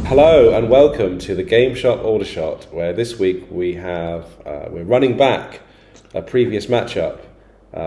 Hello and welcome to the Game Shop Aldershot, where this week we're running back a previous matchup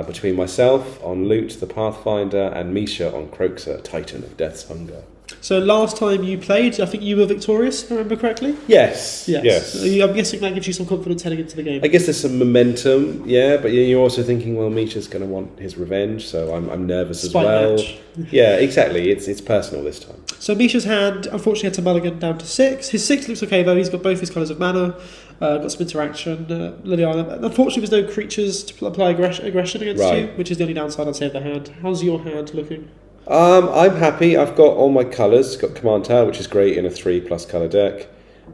between myself on Loot the Pathfinder and Misha on Kroxa, Titan of Death's Hunger. So last time you played, I think you were victorious, if I remember correctly? Yes. So I'm guessing that gives you some confidence heading into the game. I guess there's some momentum, but you're also thinking, well, Misha's going to want his revenge, so I'm nervous as well. Match. Yeah, exactly. It's personal this time. So Misha's hand, unfortunately, had to mulligan down to 6. His 6 looks okay, though. He's got both his colours of mana, got some interaction. Liliana. Unfortunately, there's no creatures to apply aggression against you, which is the only downside, I'd say, of the hand. How's your hand looking? I'm happy. I've got all my colours. Got Command Tower, which is great in a 3+ colour deck.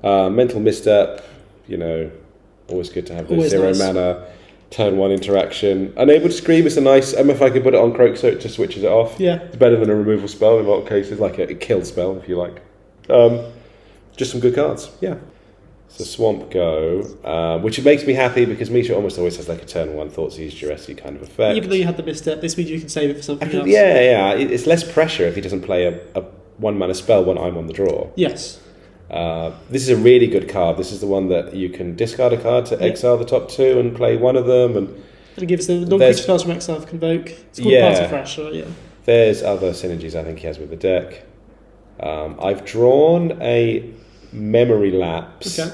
Mental Misstep, always good to have the 0 mana, turn 1 interaction. Unable to Scream is a nice. If I could put it on Kroxa, so it just switches it off. Yeah, it's better than a removal spell in a lot of cases, like a kill spell if you like. Just some good cards. Yeah. So Swamp Go, which makes me happy because Misha almost always has like a turn 1 Thoughtseized Duress kind of effect. Even though you had the misstep, this means you can save it for something else. Yeah. It's less pressure if he doesn't play a 1 mana spell when I'm on the draw. Yes. This is a really good card. This is the one that you can discard a card to exile the top 2 and play one of them. And it gives the non-creature spells from exile for Convoke. It's called Party Crasher, yeah. There's other synergies I think he has with the deck. I've drawn a Memory Lapse. Okay.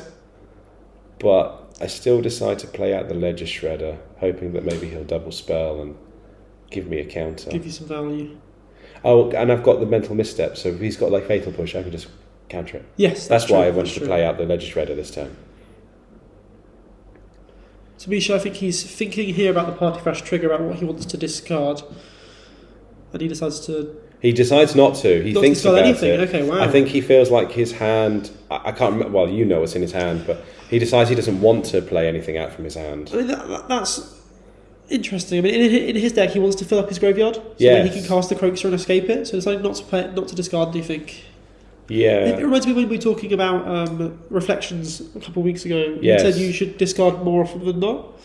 But I still decide to play out the Ledger Shredder, hoping that maybe he'll double spell and give me a counter. Give you some value. Oh, and I've got the Mental Misstep, so if he's got like Fatal Push, I can just counter it. Yes, that's why I wanted to play out the Ledger Shredder this turn. So Misha, I think he's thinking here about the Party Crash trigger, about what he wants to discard, and he decides to... He decides not to. He thinks about anything. it. Okay, wow. I think he feels like his hand... I can't remember... Well, you know what's in his hand, but he decides he doesn't want to play anything out from his hand. I mean, that's interesting. I mean, in his deck, he wants to fill up his graveyard, so then he can cast the Kroxa and escape it. So it's like not to discard, do you think? Yeah. It reminds me when we were talking about Reflections a couple of weeks ago. You said you should discard more often than not.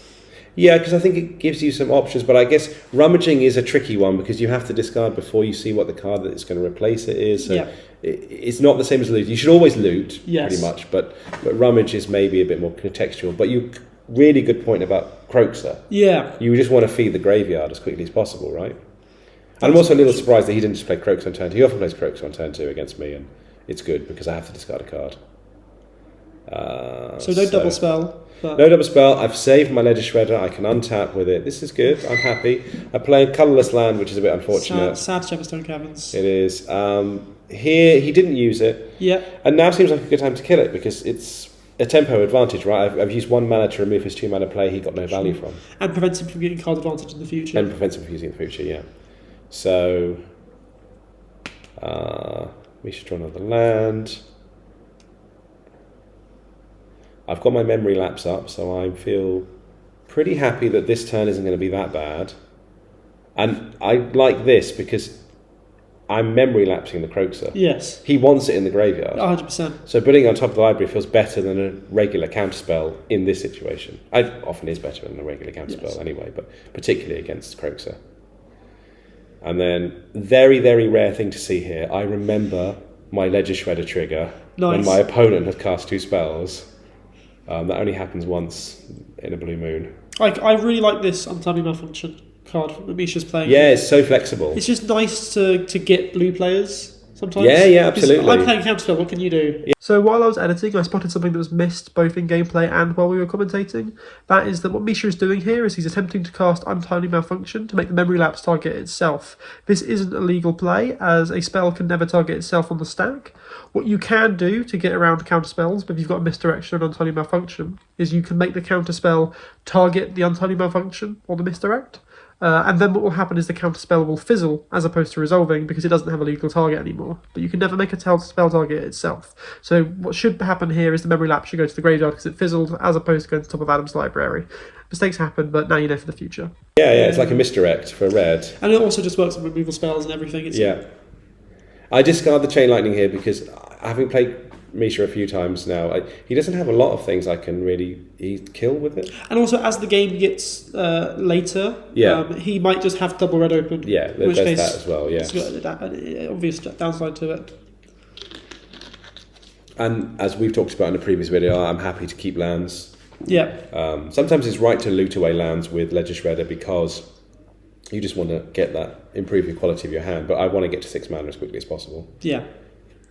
Yeah, because I think it gives you some options, but I guess rummaging is a tricky one because you have to discard before you see what the card that is going to replace it is. So it's not the same as loot. You should always loot, pretty much, but rummage is maybe a bit more contextual. But you really good point about Kroxa. Yeah. You just want to feed the graveyard as quickly as possible, right? And I'm also a little surprised that he didn't just play Kroxa on turn 2. He often plays Kroxa on turn 2 against me, and it's good because I have to discard a card. So no double spell. No double spell. I've saved my Ledger Shredder. I can untap with it. This is good. I'm happy. I play a colourless land, which is a bit unfortunate. Sad Gemstone Caverns. It is. Here, he didn't use it. Yeah. And now seems like a good time to kill it because it's a tempo advantage, right? I've used 1 mana to remove his 2 mana play he got no value from. And prevents him from getting card advantage in the future. And prevents him from using it in the future, yeah. So, we should draw another land. I've got my Memory Lapse up, so I feel pretty happy that this turn isn't going to be that bad. And I like this because I'm Memory Lapsing the Kroxa. Yes. He wants it in the graveyard. 100%. So putting it on top of the library feels better than a regular counterspell in this situation. It often is better than a regular counterspell anyway, but particularly against Kroxa. And then, very, very rare thing to see here, I remember my Ledger Shredder trigger when my opponent has cast 2 spells. That only happens once in a blue moon. I really like this Untimely Malfunction card that Misha's playing. Yeah, it's so flexible. It's just nice to get blue players sometimes. Yeah, absolutely. I'm playing counterspell, what can you do? Yeah. So while I was editing, I spotted something that was missed both in gameplay and while we were commentating. That is that what Misha is doing here is he's attempting to cast Untimely Malfunction to make the Memory Lapse target itself. This isn't a legal play, as a spell can never target itself on the stack. What you can do to get around counterspells, if you've got a misdirection or Untimely Malfunction, is you can make the counterspell target the Untimely Malfunction or the misdirect. And then what will happen is the counterspell will fizzle as opposed to resolving because it doesn't have a legal target anymore. But you can never make a spell target itself. So what should happen here is the Memory Lapse should go to the graveyard because it fizzled as opposed to going to the top of Adam's library. Mistakes happen, but now you know for the future. Yeah, it's like a misdirect for red. And it also just works on removal spells and everything. I discard the Chain Lightning here because having played Misha a few times now, he doesn't have a lot of things I can really kill with it. And also, as the game gets later, he might just have double red open. Yeah, there's that as well, yeah. It's got an obvious downside to it. And as we've talked about in a previous video, I'm happy to keep lands. Yeah. Sometimes it's right to loot away lands with Ledger Shredder because you just want to get that, improve the quality of your hand. But I want to get to 6 mana as quickly as possible. Yeah.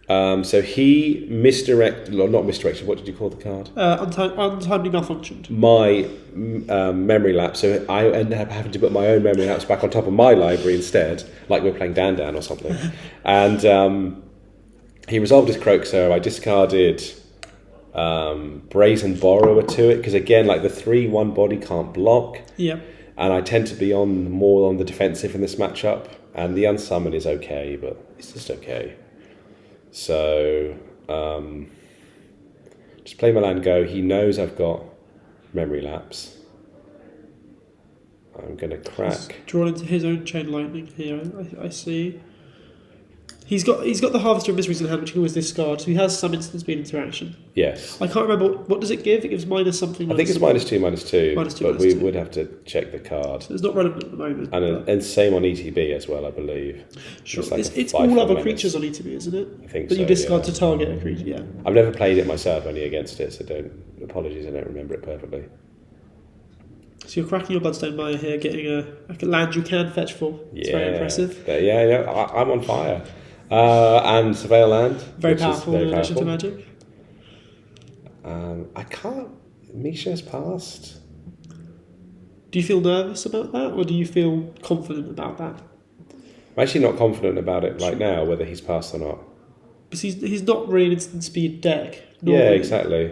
So he not misdirected, what did you call the card? Untimely malfunctioned. My memory lapse. So I ended up having to put my own memory lapse back on top of my library instead, like we're playing Dan Dan or something. And he resolved his Kroxa. I discarded Brazen Borrower to it, because again, like the 3/1 body can't block. Yeah. And I tend to be more on the defensive in this matchup. And the Unsummon is okay, but it's just okay. So, just play my land go. He knows I've got memory lapse. I'm going to crack. He's drawn into his own Chain Lightning here, I see. He's got the Harvester of Miseries in hand, which he can always discard, so he has some instant speed interaction. Yes. I can't remember, what does it give? It gives minus something. I think it's -2, -2. -2, but we -2. would have to check the card. So it's not relevant at the moment. And same on ETB as well, I believe. Sure. It's, It's all other creatures on ETB, isn't it? I think that so, you discard yeah. to target a creature, yeah. I've never played it myself, only against it, so apologies, I don't remember it perfectly. So you're cracking your Bloodstone Mire here, getting a land you can fetch for. It's very impressive. I'm on fire. And Surveil Land. Very powerful in addition to Magic. I can't... Misha's passed. Do you feel nervous about that, or do you feel confident about that? I'm actually not confident about it right now, whether he's passed or not. Because he's not really an instant speed deck. Yeah, exactly.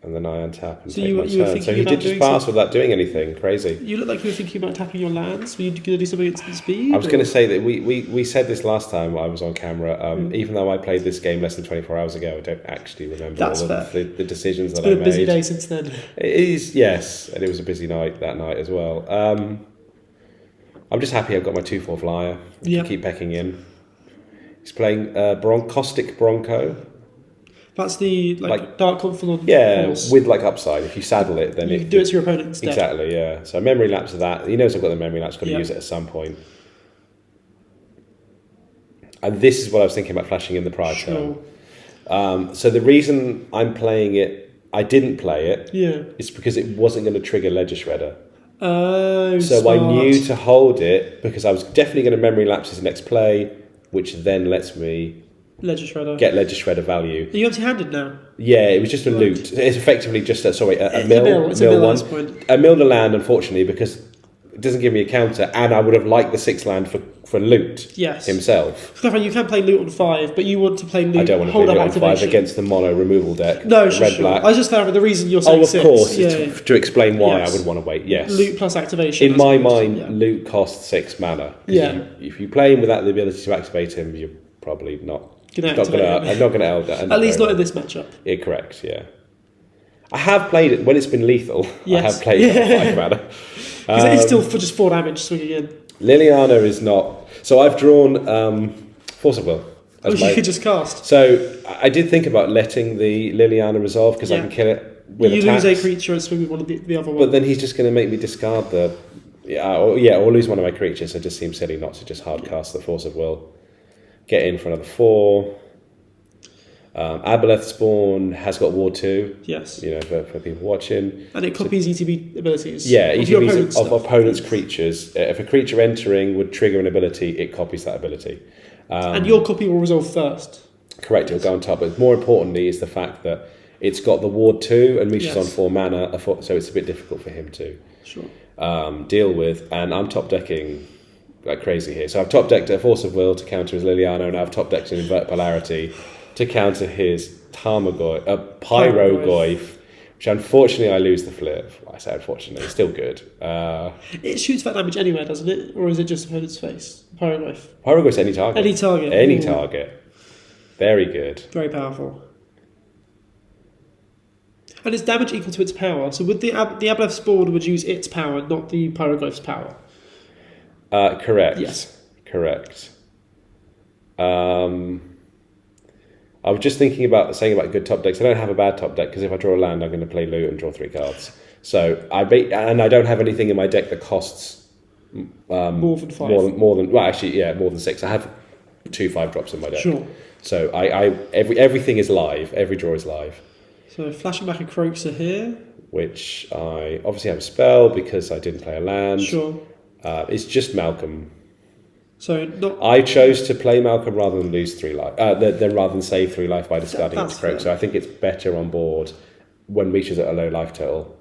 And then I untap and take my turn. So he did just pass without doing anything. Crazy. You look like you were thinking about tapping your lands. Were you going to do something instant speed? I was going to say that we said this last time I was on camera. Even though I played this game less than 24 hours ago, I don't actually remember all of the decisions that I made. It's been a busy day since then. It is, yes. And it was a busy night that night as well. I'm just happy I've got my 2/4 flyer. Yeah. Keep pecking in. He's playing Caustic Bronco. That's the Dark Confidant. Yeah, horse. with upside. If you saddle it, then you can do it to your opponent instead. Exactly, yeah. So memory lapse of that. He knows I've got the memory lapse. Got to use it at some point. And this is what I was thinking about flashing in the prior turn. So the reason I'm playing it, I didn't play it. Yeah. Is because it wasn't going to trigger Ledger Shredder. Oh, so smart. I knew to hold it because I was definitely going to memory lapse his next play, which then lets me get Ledger Shredder value. Are you empty-handed now? Yeah, it was just a loot. It's effectively just a mill. It's a mill one. at this point. A mill to land, unfortunately, because it doesn't give me a counter, and I would have liked the 6 land for loot himself. You can play loot on 5, but you want to play loot. I don't want to play loot on 5 against the mono removal deck. No, red-black. I was just clarifying the reason you're saying 6. Of course, to explain why I would want to wait, yes. Loot plus activation. In my mind, loot costs 6 mana. Yeah. If you play him without the ability to activate him, you're probably not... I'm not going to Elder. At least not in this matchup. Yeah, correct, yeah. I have played it when it's been lethal. Yes. I have played it on 5 mana. Because it is still for just 4 damage swinging in. Liliana is not... So I've drawn Force of Will. You could just cast. So I did think about letting the Liliana resolve because I can kill it with attacks. You lose a creature and swing with one of the other one. But then he's just going to make me discard the... or lose one of my creatures. So it just seems silly not to just hard cast the Force of Will. Get in for another 4. Aboleth Spawn has got Ward 2. Yes. For people watching. And it copies ETB abilities. Yeah, ETBs of opponent's creatures. If a creature entering would trigger an ability, it copies that ability. And your copy will resolve first. Correct, it'll go on top. But more importantly is the fact that it's got the Ward 2 and Misha's on 4 mana, so it's a bit difficult for him to deal with. And I'm top decking like crazy here. So I've top decked a Force of Will to counter his Liliana, and I've top decked an Invert Polarity to counter his Pyrogoyf, which unfortunately I lose the flip. I say unfortunately, it's still good. It shoots that damage anywhere, doesn't it? Or is it just opponent's face? Pyrogoyf. Pyrogoyf's any target. Any target. Any target. Very good. Very powerful. And it's damage equal to its power. So would the Aboleth's Spawn would use its power, not the Pyrogoyf's power? Correct. Yes. Correct. I was just thinking about saying about good top decks. I don't have a bad top deck because if I draw a land, I'm going to play loot and draw 3 cards. So I don't have anything in my deck that costs More than 5. More than well, actually, yeah, more than 6. I have 2 5-drops in my deck. Sure. So everything is live. Every draw is live. So flashing back a Kroxa here. Which I obviously have a spell because I didn't play a land. Sure. It's just Malcolm. So not. I chose to play Malcolm rather than lose 3 life, rather than save 3 life by discarding its Kroxa. So I think it's better on board when Misha's at a low life total.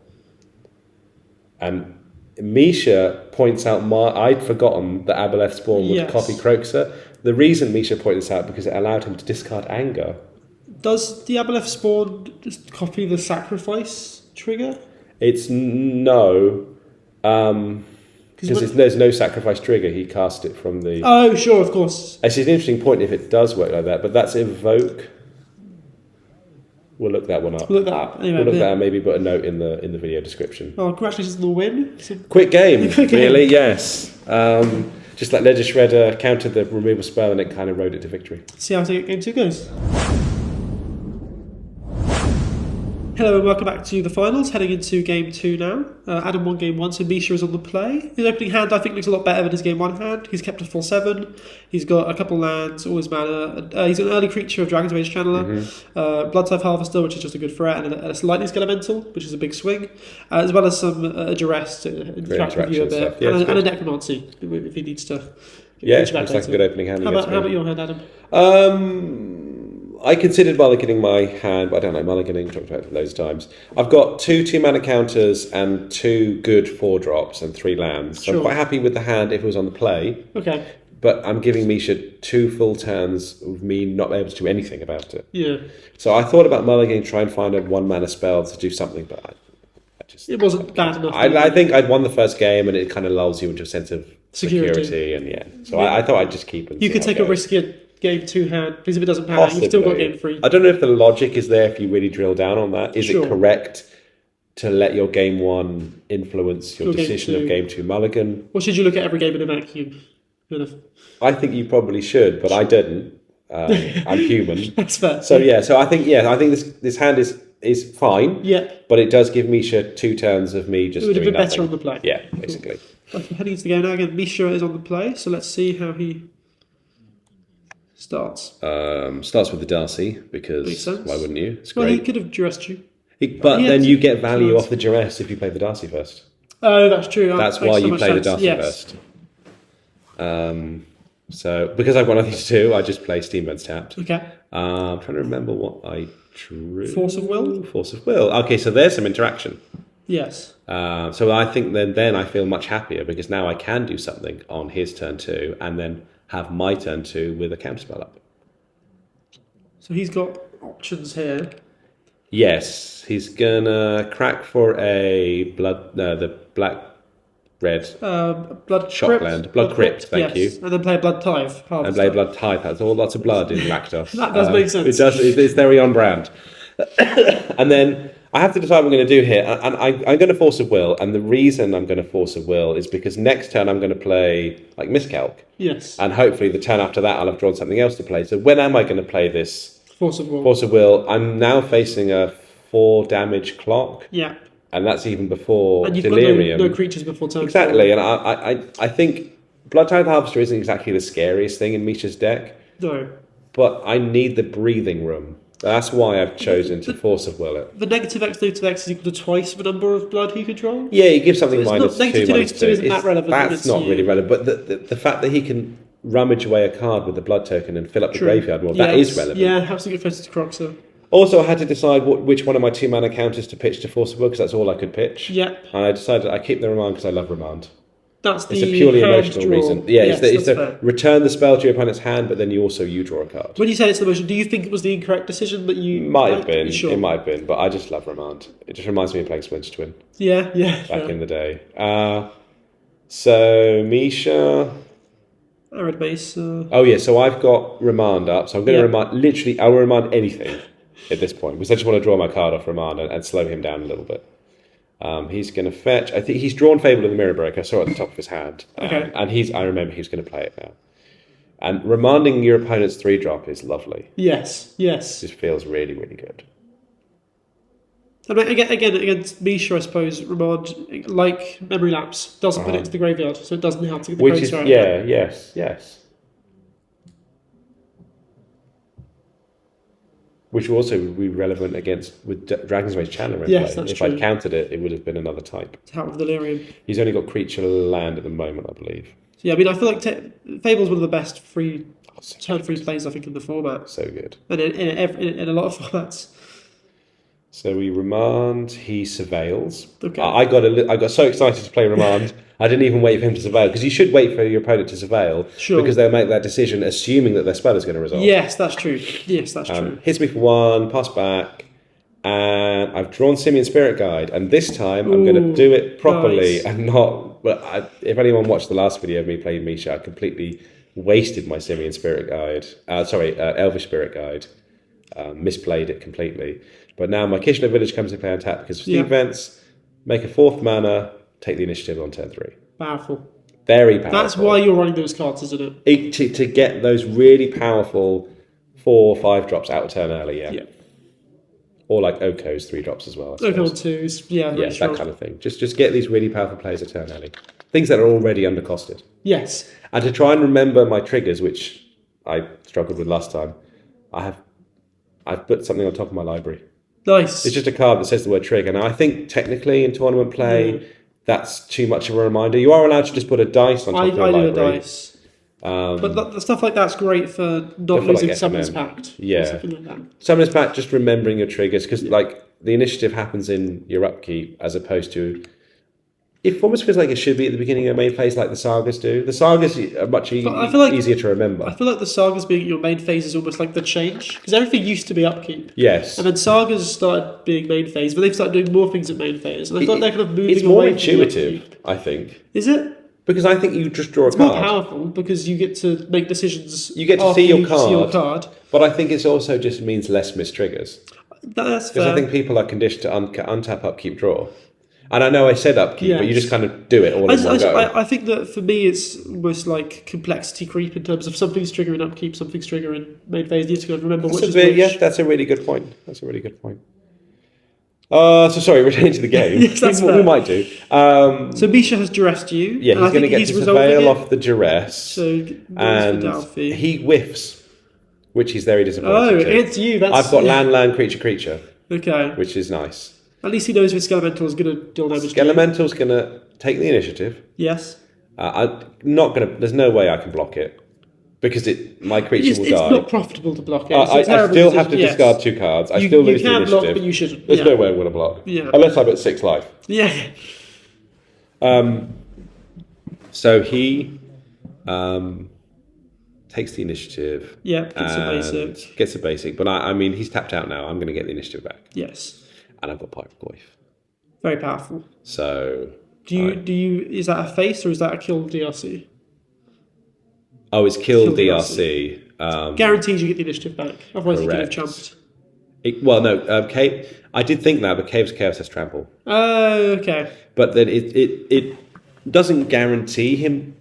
And Misha points out I'd forgotten that Aboleth Spawn would copy Kroxa. The reason Misha pointed this out because it allowed him to discard Anger. Does the Aboleth Spawn just copy the sacrifice trigger? It's no. Because there's no sacrifice trigger, he cast it from the... Oh, sure, of course. It's an interesting point if it does work like that, but that's Evoke. We'll look that one up. Look that up. Anyway, we'll look that up, maybe put a note in the video description. Oh, congratulations on the win. Quick game, really, yes. Just like Ledger Shredder countered the removal spell and it kind of rode it to victory. See how game 2 goes. Hello and welcome back to the finals, heading into game 2 now. Adam won game 1, so Misha is on the play. His opening hand I think looks a lot better than his game 1 hand. He's kept a full 7. He's got a couple lands, all his mana. He's an early creature of Dragon's Rage Channeler, Bloodtithe Harvester, which is just a good threat, and a Lightning Skelemental, which is a big swing, as well as some duress to interact with you a bit, yeah, and a Necromancy if he needs to. Yeah, looks like a good opening hand. How about your hand, Adam? I considered mulliganing my hand, but I don't like mulliganing. Talked about it loads of times. I've got 2 2-mana counters and 2 good 4-drops and 3 lands. So I'm quite happy with the hand if it was on the play. Okay. But I'm giving Misha 2 full turns of me not able to do anything about it. Yeah. So I thought about mulliganing, try and find a 1-mana spell to do something, but I just... It wasn't bad enough. I think I'd won the first game and it kind of lulls you into a sense of security and yeah. So yeah. I thought I'd just keep it. You could take a riskier game 2 hand because if it doesn't pan out, you've still got game 3. I don't know if the logic is there if you really drill down on that. Is it correct to let your game 1 influence your decision of game 2 mulligan? Or should you look at every game in a vacuum? I think you probably should, but I didn't. I'm human. That's fair. So I think this hand is fine. Yeah. But it does give Misha 2 turns of me just. It would have been better on the play. Yeah, basically. Cool. Heading into the game now again. Misha is on the play, so let's see how he starts. Starts with the Darcy because why wouldn't you? It's great. Well, he could have duressed you. But then you get value off the duress if you play the Darcy first. Oh, that's true. That's why you play the Darcy first. So because I've got nothing to do, I just play Steamboat's tapped. Okay. I'm trying to remember what I drew. Force of Will. Force of Will. Okay, so there's some interaction. Yes. So I think then I feel much happier because now I can do something on his turn 2 and then have my turn 2 with a counterspell up. So he's got options here. Yes, he's gonna crack for a the red blood Shockland, Blood Crypt. Thank you. And then play Blood Tithe. And play Blood Tithe. That's all lots of blood in Rakdos. That does make sense. It does. It's very on brand. And then I have to decide what I'm going to do here, and I'm going to Force of Will, and the reason I'm going to Force of Will is because next turn I'm going to play like Miscalc. Yes. And hopefully the turn after that I'll have drawn something else to play. So when am I going to play this? Force of Will. Force of Will. I'm now facing a 4 damage clock. Yeah. And that's even before and you've Delirium. got no creatures before turn 4. Exactly, and I think Bloodtithe Harvester isn't exactly the scariest thing in Misha's deck. No. But I need the breathing room. That's why I've chosen to Force of Will it. The negative X, negative X is equal to twice the number of blood he controls? Yeah, he gives something minus 2, negative minus 2. Isn't that relevant? That's not really relevant. But the fact that he can rummage away a card with the blood token and fill up the graveyard more, that is relevant. Yeah, helps to get closer to Kroxa. Also, I had to decide which one of my 2 mana counters to pitch to Force of Will because that's all I could pitch. Yep. And I decided I keep the Remand because I love Remand. It's a purely emotional draw. reason. Yeah, yes, it's to return the spell to your opponent's hand, but then you draw a card. When you said it's the emotion, do you think it was the incorrect decision that you... Might have been. Sure? It might have been, but I just love Remand. It just reminds me of playing Splinter Twin. Yeah. Back in the day. So, Misha... Arid Mace. Oh, yeah, so I've got Remand up, so I'm going to remand... Literally, I'll remand anything at this point, because I just want to draw my card off Remand and slow him down a little bit. He's going to fetch. I think he's drawn Fable of the Mirror Breaker. I saw it at the top of his hand. Okay. And I remember he's going to play it now. And remanding your opponent's 3-drop is lovely. Yes. It just feels really, really good. I mean, again, against Misha, I suppose, Remand, like Memory Lapse, doesn't put it into the graveyard, so it doesn't have to get the Kroxa out. Yes. Which will also be relevant with Dragon's Rage Chandler in Yes, play. that's If true. I'd countered it, it would have been another type. Hat of Delirium. He's only got creature land at the moment, I believe. Yeah, I mean, I feel like Fable's one of the best turn-free plays, I think, in the format. So good. And in a lot of formats. So we Remand, he Surveils. Okay. I got so excited to play Remand, I didn't even wait for him to Surveil, because you should wait for your opponent to Surveil, because they'll make that decision assuming that their spell is going to resolve. Yes, that's true. True. Hits me for 1, pass back, and I've drawn Simian Spirit Guide, and this time I'm going to do it properly and not... But if anyone watched the last video of me playing Misha, I completely wasted my Simian Spirit Guide. Elvish Spirit Guide. Misplayed it completely. But now my Kishinev Village comes to play on tap because of Steam Vents, make a 4th mana, take the initiative on turn 3. Powerful. Very powerful. That's why you're running those cards, isn't it? To get those really powerful 4 or 5 drops out of turn early, yeah. Or like Oko's 3 drops as well. Oko on 2s, that kind of thing. Just get these really powerful players at turn early. Things that are already undercosted. Yes. And to try and remember my triggers, which I struggled with last time, I've put something on top of my library. Nice. It's just a card that says the word trigger. Now, I think technically in tournament play, that's too much of a reminder. You are allowed to just put a dice on top of your library. I do a dice. But the stuff like that's great for not losing like Summoner's Pact. Yeah. Something like that. Summoner's Pact, just remembering your triggers, because like the initiative happens in your upkeep as opposed to... It almost feels like it should be at the beginning of main phase like the Sagas do. The Sagas are much easier to remember. I feel like the Sagas being your main phase is almost like the change, because everything used to be upkeep. Yes. And then Sagas started being main phase, but they've started doing more things at main phase. And I thought they're kind of moving away. It's more intuitive, I think. Is it? Because I think you just draw a card. It's more powerful because you get to make decisions. You get to see your card. But I think it also just means less mistriggers. That's fair. Because I think people are conditioned to untap, upkeep, draw. And I know I said upkeep, but you just kind of do it all in one go. I think that for me it's almost like complexity creep in terms of something's triggering upkeep, something's triggering main phase. You need to go and remember which is which. Yeah, that's a really good point. So sorry, returning to the game. Yes, that's what we might do. So Misha has duressed you. Yeah, he's going to get to Surveil off the duress. So and he whiffs, which he's very disappointed. Oh, it's you. I've got land, creature. Okay. Which is nice. At least he knows his Skelemental is going to deal damage. Skelemental's going to take the initiative. Yes. I'm not going to... There's no way I can block it. Because my creature will die. It's not profitable to block it. I still have to discard 2 cards. I still lose the initiative. You can block, but you shouldn't. There's no way I'm going to block. Yeah. Unless I'm at 6 life. Yeah. So he takes the initiative. Yeah, gets a basic. But I mean, he's tapped out now. I'm going to get the initiative back. Yes. And I've got Pyrogoyf. Very powerful. So... is that a face or is that a kill DRC? Oh, it's kill DRC. Guarantees you get the initiative back. Otherwise you could have jumped. Cave... I did think that, but Cave's Chaos has trample. Oh, okay. But then it doesn't guarantee him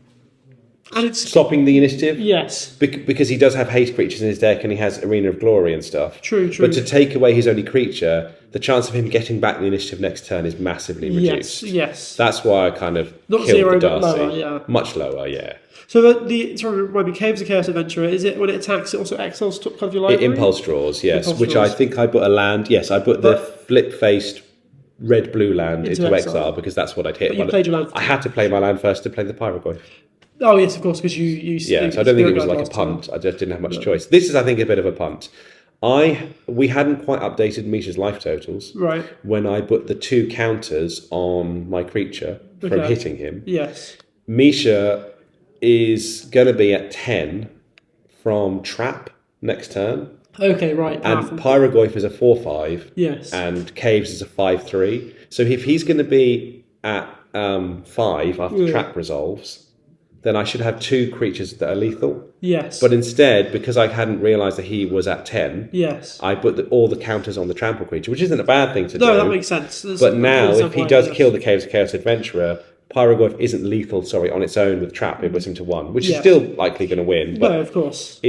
stopping the initiative. Yes. Because he does have haste creatures in his deck and he has Arena of Glory and stuff. True. But to take away his only creature, the chance of him getting back the initiative next turn is massively reduced. Yes. That's why I kind of not killed 0, the Darcy. but lower, yeah. Much lower, yeah. So remind me, Cave's a Chaos Adventurer. Is it when it attacks, it also exiles top card of your library? It impulse draws, yes. I think I put a land. Yes, I put the flip-faced red-blue land into exile because that's what I'd hit. But you played your land. I had to play my land first to play the Pyrogoyf. Oh yes, of course, because you. Yeah, so I don't think it was like a punt. I just didn't have much choice. This is, I think, a bit of a punt. We hadn't quite updated Misha's life totals. Right. When I put the 2 counters on my creature from hitting him. Yes. Misha is going to be at 10 from trap next turn. Okay, right. And Pyrogoyf is a 4/5. Yes. And Caves is a 5/3. So if he's going to be at 5 after trap resolves, then I should have 2 creatures that are lethal. Yes. But instead, because I hadn't realised that he was at 10, yes, I put all the counters on the trample creature, which isn't a bad thing to do. No, that makes sense. But now, if he does kill the Caves of Chaos Adventurer, Pyrogoyf isn't lethal, on its own with trap. It puts him to 1, which is still likely going to win. But no, of course.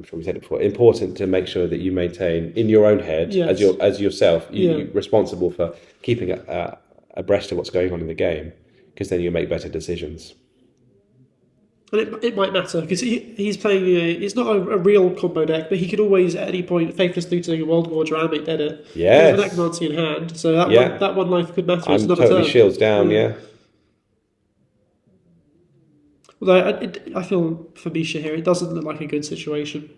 I'm sure we said it before, important to make sure that you maintain in your own head, Yes. as yourself, you're responsible for keeping abreast of what's going on in the game, because then you make better decisions. And it might matter, because he's playing it's not a real combo deck, but he could always, at any point, Faithless Looting, a World Gorge, or Animate Deader. Yes. With a Necromancy in hand, so that one life could matter. I'm totally shields down, Although I feel for Misha here, it doesn't look like a good situation.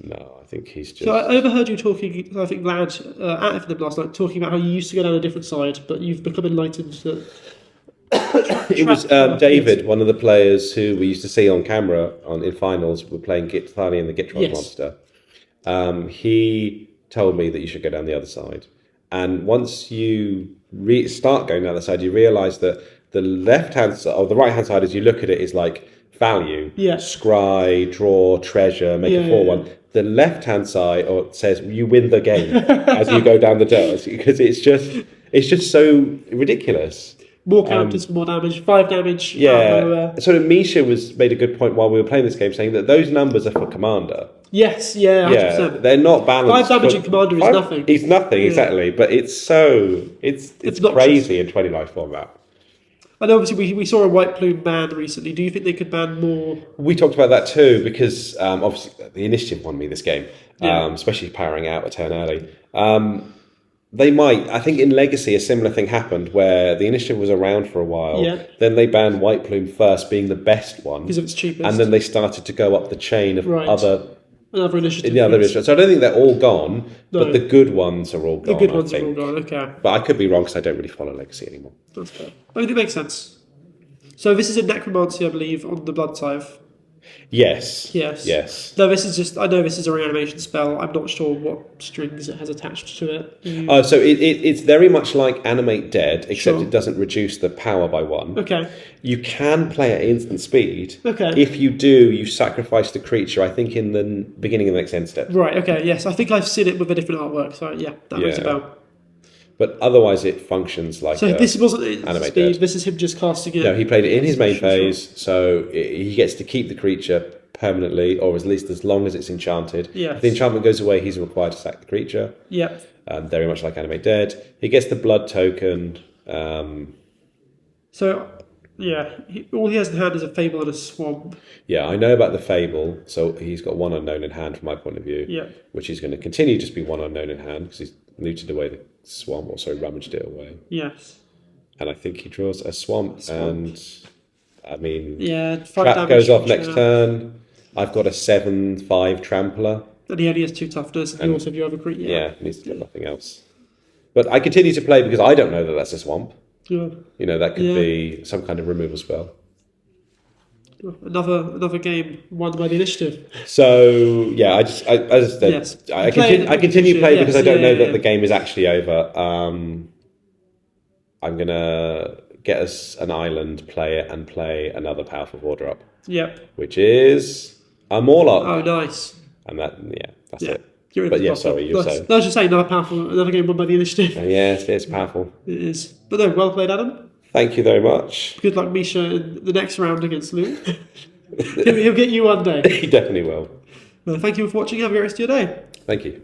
No, I think he's just... So I overheard you talking, I think, Lad, at FNM last night, talking about how you used to go down a different side, but you've become enlightened that... It was David, one of the players who we used to see on camera in finals, were playing Githani and the Gitrog monster. He told me that you should go down the other side. And once you start going down the side, you realise that the left-hand side, or the right-hand side, as you look at it, is like value. Scry, draw, treasure, make a 4-1. The left-hand side says you win the game as you go down the dirt, because it's just so ridiculous. More counters for more damage, 5 damage. So Misha made a good point while we were playing this game, saying that those numbers are for Commander. Yes, 100%. They're not balanced. 5 damage in Commander is nothing. It's nothing, exactly. But it's crazy in 20 life format. And obviously we saw a White Plume ban recently. Do you think they could ban more? We talked about that too, because obviously the initiative won me this game, especially powering out a turn early. They might. I think in Legacy a similar thing happened where the initiative was around for a while. Then they banned White Plume first, being the best one. Because it was cheapest. And then they started to go up the chain of other initiative. So I don't think they're all gone, but the good ones are all gone. The good ones are all gone, okay. But I could be wrong because I don't really follow Legacy anymore. That's fair. I mean, it makes sense. So this is a Necromancy, I believe, on the Blood Tithe. Yes. No, this is just... I know this is a reanimation spell. I'm not sure what strings it has attached to it. So it's very much like Animate Dead, except it doesn't reduce the power by 1. Okay. You can play at instant speed. Okay. If you do, you sacrifice the creature, I think, in the beginning of the next end step. Right, okay, yes. I think I've seen it with a different artwork, so that rings a bell. But otherwise it functions like this wasn't Animate speed, Dead. this is him just casting it. No, he played it in his main phase, so he gets to keep the creature permanently, or at least as long as it's enchanted. If the enchantment goes away, he's required to sack the creature. Very much like Animate Dead. He gets the blood token. All he has in hand is a Fable and a Swamp. Yeah, I know about the Fable, so he's got 1 unknown in hand from my point of view, which is going to continue to just be 1 unknown in hand, because he's looted away the Swamp, rummaged it away. Yes. And I think he draws a swamp. And, I mean, trap goes off next turn. I've got a 7/5 Trampler. And he only has 2 toughness, and he also have your other creature. Yeah, needs to get nothing else. But I continue to play because I don't know that that's a swamp. That could be some kind of removal spell. Another game won by the initiative. So I continue to play because I don't know that the game is actually over. I'm gonna get us an island, play it, and play another powerful 4-drop. Which is a Morlock. Oh, nice. And that's it. But yeah, sorry, you're saying. No, I was just saying another game won by the initiative. Yes, it's powerful. It is. But no, well played, Adam. Thank you very much. Good luck, Misha, in the next round against Lou. He'll get you one day. He definitely will. Well, thank you for watching. Have a great rest of your day. Thank you.